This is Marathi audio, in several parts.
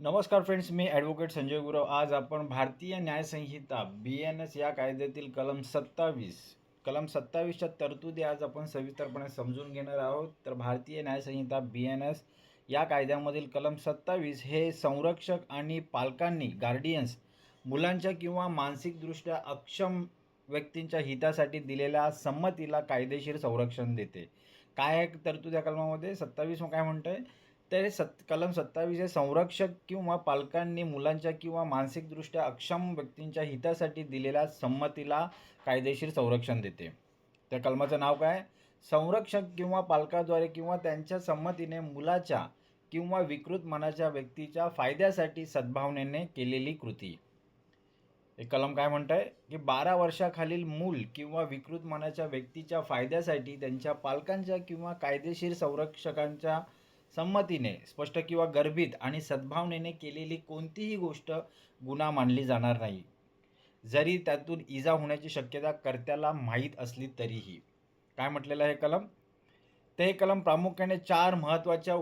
नमस्कार फ्रेंड्स, मी ॲडव्होकेट संजय गुरव. आज आपण भारतीय न्यायसंहिता BNS या कायद्यातील कलम 27च्या तरतुदी आज आपण सविस्तरपणे समजून घेणार आहोत. तर भारतीय न्यायसंहिता BNS या कायद्यामधील कलम 27 हे संरक्षक आणि पालकांनी गार्डियन्स मुलांच्या किंवा मानसिकदृष्ट्या अक्षम व्यक्तींच्या हितासाठी दिलेल्या संमतीला कायदेशीर संरक्षण देते. काय आहे तरतूद या कलमामध्ये? 27 काय म्हणतंय? तर कलम 27 हे संरक्षक किंवा पालकांनी मुलांच्या किंवा मानसिकदृष्ट्या अक्षम व्यक्तींच्या हितासाठी दिलेल्या संमतीला कायदेशीर संरक्षण देते. त्या कलमाचं नाव काय? संरक्षक किंवा पालकाद्वारे किंवा त्यांच्या संमतीने मुलाच्या किंवा विकृत मनाच्या व्यक्तीच्या फायद्यासाठी सद्भावनेने केलेली कृती. हे कलम काय म्हणतंय की 12 वर्षाखालील मूल किंवा विकृत मनाच्या व्यक्तीच्या फायद्यासाठी त्यांच्या पालकांच्या किंवा कायदेशीर संरक्षकांच्या संमतीने स्पष्ट किंवा गर्भित आणि सद्भावनेने केलेली कोणतीही गोष्ट गुन्हा मानली जाणार नाही, जरी त्यातून इजा होण्याची शक्यता कर्त्याला माहीत असली तरीही. काय म्हटलेलं आहे कलम? ते कलम प्रामुख्याने 4 महत्त्वाच्या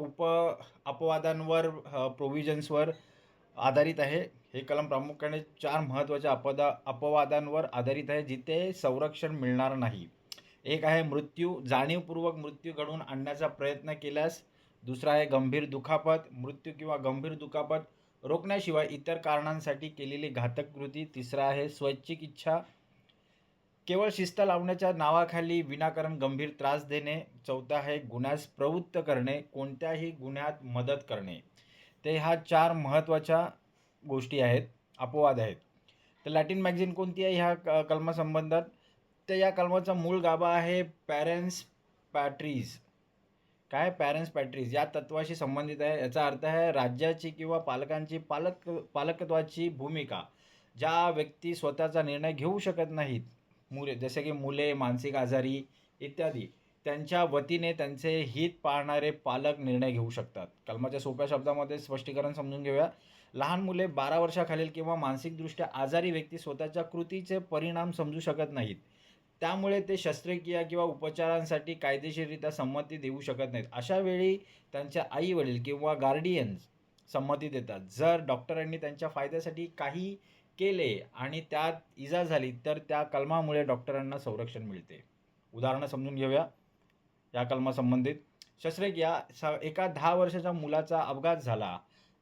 अपवादांवर प्रोव्हिजन्सवर आधारित आहे. हे कलम प्रामुख्याने 4 महत्त्वाच्या अपवादांवर आधारित आहे जिथे संरक्षण मिळणार नाही. एक आहे मृत्यू, जाणीवपूर्वक मृत्यू घडवून आणण्याचा प्रयत्न केल्यास. दुसरा आहे गंभीर दुखापत, मृत्यू किंवा गंभीर दुखापत रोखण्याशिवाय इतर कारणांसाठी केलेली घातक कृती. तिसरा आहे स्वैच्छिक इच्छा, केवळ शिस्त लावण्याच्या नावाखाली विनाकारण गंभीर त्रास देणे. चौथा आहे गुन्ह्यास प्रवृत्त करणे, कोणत्याही गुन्ह्यात मदत करणे. ते ह्या 4 महत्त्वाच्या गोष्टी आहेत, अपवाद आहेत. तर लॅटिन मॅगझिन कोणती आहे ह्या कलमासंबंधात? तर या कलमाचा मूळ गाभा आहे पॅरेंट्स पॅट्रीज. काय? पॅरेंट्स पॅट्रीज या तत्वाशी संबंधित आहे. याचा अर्थ आहे राज्याची किंवा पालकांची पालकत्वाची भूमिका ज्या व्यक्ती स्वतःचा निर्णय घेऊ शकत नाहीत, जसे की मुले, मानसिक आजारी इत्यादी, त्यांच्या वतीने त्यांचे हित पाळणारे पालक निर्णय घेऊ शकतात. कलमाच्या सोप्या शब्दामध्ये स्पष्टीकरण समजून घेऊया. लहान मुले, 12 वर्षाखालील किंवा मानसिकदृष्ट्या आजारी व्यक्ती स्वतःच्या कृतीचे परिणाम समजू शकत नाहीत, त्यामुळे ते शस्त्रक्रिया किंवा उपचारांसाठी कायदेशीररित्या संमती देऊ शकत नाहीत. अशा वेळी त्यांच्या आई वडील किंवा गार्डियन्स संमती देतात. जर डॉक्टरांनी त्यांच्या फायद्यासाठी काही केले आणि त्यात इजा झाली तर त्या कलमामुळे डॉक्टरांना संरक्षण मिळते. उदाहरणं समजून घेऊया या कलमासंबंधित. शस्त्रक्रिया, एका 10 वर्षाच्या मुलाचा अपघात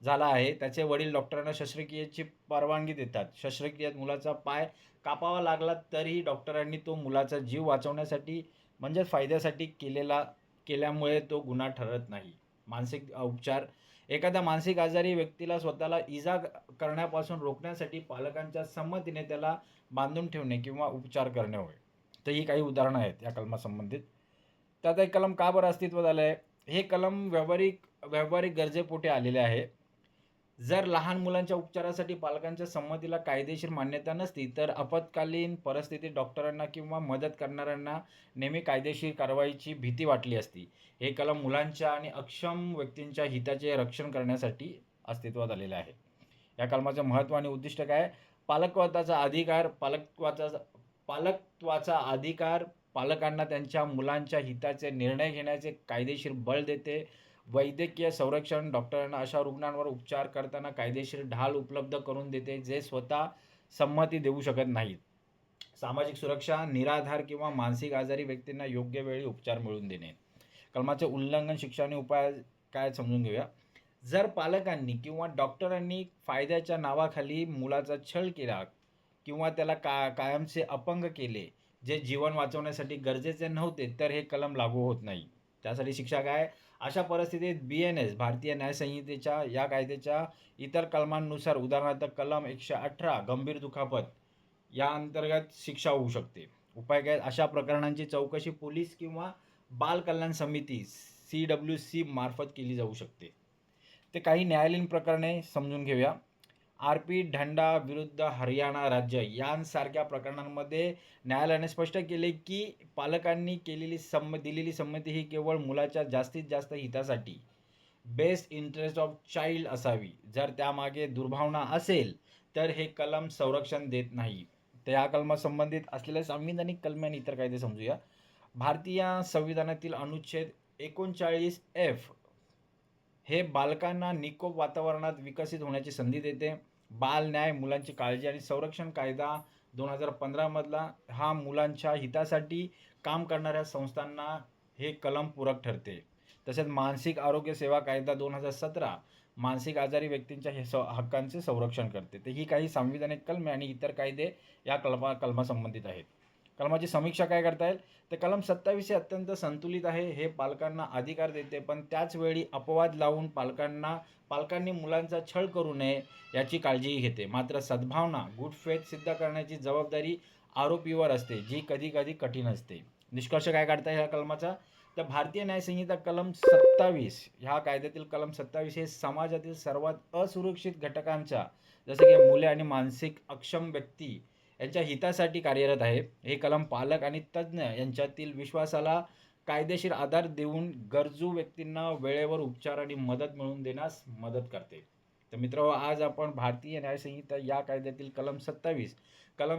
झाला आहे. त्याचे वडील डॉक्टरांना शस्त्रक्रियेची परवानगी देतात. शस्त्रक्रियेत मुलाचा पाय कापावा लागला तरीही डॉक्टरांनी तो मुलाचा जीव वाचवण्यासाठी म्हणजे फायद्यासाठी केल्यामुळे तो गुन्हा ठरत नाही. मानसिक उपचार, एखाद्या मानसिक आजारी व्यक्तीला स्वतःला इजा करण्यापासून रोखण्यासाठी पालकांच्या संमतीने त्याला बांधून ठेवणे किंवा उपचार करणे होय. तर ही काही उदाहरणं आहेत या कलमासंबंधित. त्यात एक कलम का बरं अस्तित्वात आलं आहे? हे कलम व्यावहारिक गरजेपोटी आलेले आहे. जर लहान मुलांच्या उपचारासाठी पालकांच्या संमतीला कायदेशीर मान्यता नसती तर आपत्कालीन परिस्थितीत डॉक्टरांना किंवा मदत करणाऱ्यांना नेहमी कायदेशीर कारवाईची भीती वाटली असती. हे कलम मुलांच्या आणि अक्षम व्यक्तींच्या हिताचे रक्षण करण्यासाठी अस्तित्वात आलेले आहे. या कलमाचं महत्त्व आणि उद्दिष्ट काय? पालकत्वाचा अधिकार पालकांना त्यांच्या मुलांच्या हिताचे निर्णय घेण्याचे कायदेशीर बळ देते. वैद्यकीय संरक्षण, डॉक्टरांना अशा रुग्णांवर उपचार करताना कायदेशीर ढाल उपलब्ध करून देते जे स्वतः संमती देऊ शकत नाहीत. सामाजिक सुरक्षा, निराधार किंवा मानसिक आजारी व्यक्तींना योग्य वेळी उपचार मिळवून देणे. कलमाचे उल्लंघन, शिक्षा आणि उपाय काय समजून घेऊया. जर पालकांनी किंवा डॉक्टरांनी फायद्याच्या नावाखाली मुलाचा छळ केला किंवा त्याला कायमचे अपंग केले जे जीवन वाचवण्यासाठी गरजेचे नव्हते तर हे कलम लागू होत नाही. त्यासाठी शिक्षा काय? अशा परिस्थितीत BNS भारतीय न्यायसंहितेच्या या कायद्याच्या इतर कलमांनुसार, उदाहरणार्थ कलम 118 गंभीर दुखापत या अंतर्गत शिक्षा होऊ शकते. उपाय काय? अशा प्रकरणांची चौकशी पोलीस किंवा बाल कल्याण समिती CWC मार्फत केली जाऊ शकते. ते काही न्यायालयीन प्रकरणे समजून घेऊया. RP ढंडा विरुद्ध हरियाणा राज्य यांसारख्या प्रकरणांमध्ये न्यायालयाने स्पष्ट केले की पालकांनी दिलेली संमती ही केवळ मुलाच्या जास्तीत जास्त हितासाठी, बेस्ट इंटरेस्ट ऑफ चाइल्ड असावी. जर त्यामागे दुर्भावना असेल तर हे कलम संरक्षण देत नाही. तर या कलमासंबंधित असलेल्या संविधानिक कलमे आणि इतर कायदे समजूया. भारतीय संविधानातील अनुच्छेद 39F हे बालकांना निकोप वातावरणात विकसित होण्याची संधी देते. बाल न्याय, मुलांची काळजी आणि संरक्षण कायदा 2015 मधला हा मुलांच्या हितासाठी काम करणाऱ्या संस्थांना हे कलम पूरक ठरते. तसेच मानसिक आरोग्य सेवा कायदा 2017 मानसिक आजारी व्यक्तींच्या हक्कांचे संरक्षण करते. तर ही काही संविधानिक कलमे आणि इतर कायदे या कलमासंबंधित आहेत. कलमाची समीक्षा काय करता येईल, तर कलम 27 हे अत्यंत संतुलित आहे. हे पालकांना अधिकार देते, पण त्याचवेळी अपवाद लावून पालकांनी मुलांचा छळ करू नये याची काळजीही घेते. मात्र सद्भावना, गुड फेथ सिद्ध करण्याची जबाबदारी आरोपीवर असते, जी कधी कधी कठीण असते. निष्कर्ष काय काढता ह्या कलमाचा, तर भारतीय न्याय संहिता कलम 27 ह्या कायद्यातील कलम 27 हे समाजातील सर्वात असुरक्षित घटकांच्या जसे की मुले आणि मानसिक अक्षम व्यक्ती यांच्या हितासाठी कार्यरत आहे. हे कलम पालक आणि तज्ज्ञ यांच्यातील विश्वासाला कायदेशीर आधार देऊन गरजू व्यक्तींना वेळेवर उपचार आणि मदत मिळवून देण्यास मदत करते. तर मित्रांनो, आज आपण भारतीय न्याय संहिता या कायद्यातील कलम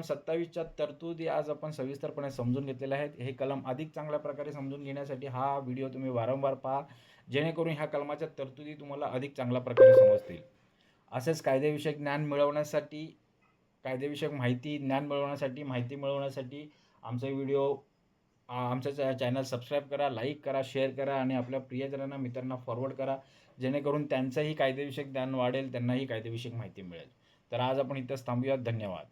27च्या तरतुदी आज आपण सविस्तरपणे समजून घेतलेल्या आहेत. हे कलम अधिक चांगल्या प्रकारे समजून घेण्यासाठी हा व्हिडिओ तुम्ही वारंवार पहा, जेणेकरून ह्या कलमाच्या तरतुदी तुम्हाला अधिक चांगल्या प्रकारे समजतील. असेच कायदेविषयक माहिती मिळवण्यासाठी आमचा व्हिडिओ आमचं चॅनल सबस्क्राईब करा, लाईक करा, शेअर करा आणि आपल्या प्रियजनांना, मित्रांना फॉरवर्ड करा, जेणेकरून त्यांचंही कायदेविषयक ज्ञान वाढेल, त्यांनाही कायदेविषयक माहिती मिळेल. तर आज आपण इथंच थांबूयात. धन्यवाद.